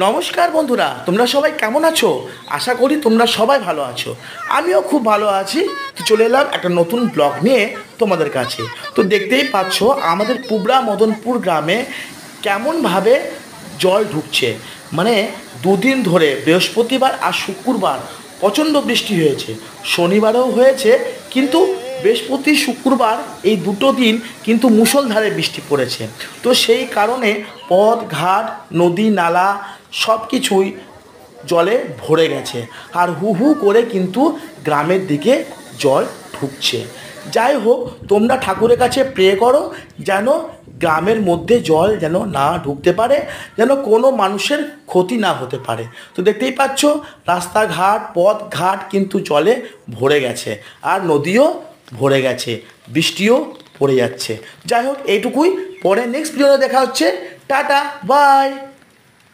নমস্কার বন্ধুরা, তোমরা সবাই কেমন আছো? আশা করি তোমরা সবাই ভালো আছো। আমিও খুব ভালো আছি। তো চলে এলাম একটা নতুন ব্লগ নিয়ে তোমাদের কাছে। তো দেখতেই পাচ্ছ আমাদের পুবরা মদনপুর গ্রামে কেমনভাবে জল ঢুকছে। মানে দুদিন ধরে বৃহস্পতিবার আর শুক্রবার প্রচণ্ড বৃষ্টি হয়েছে, শনিবারও হয়েছে, কিন্তু বৃহস্পতি শুক্রবার এই দুটো দিন কিন্তু মুষলধারে বৃষ্টি পড়েছে। তো সেই কারণে পথ ঘাট নদী নালা সব কিছুই জলে ভরে গেছে, আর হু হু করে কিন্তু গ্রামের দিকে জল ঢুকছে। যাই হোক, তোমরা ঠাকুরের কাছে প্রে করো যেন গ্রামের মধ্যে জল যেন না ঢুকতে পারে, যেন কোনো মানুষের ক্ষতি না হতে পারে। তো দেখতেই পাচ্ছ রাস্তাঘাট পথ ঘাট কিন্তু জলে ভরে গেছে, আর নদীও ভরে গেছে, বৃষ্টিও পড়ে যাচ্ছে। যাই হোক, এইটুকুই। পরে নেক্সট ভিডিওতে দেখা হচ্ছে। Tata, by.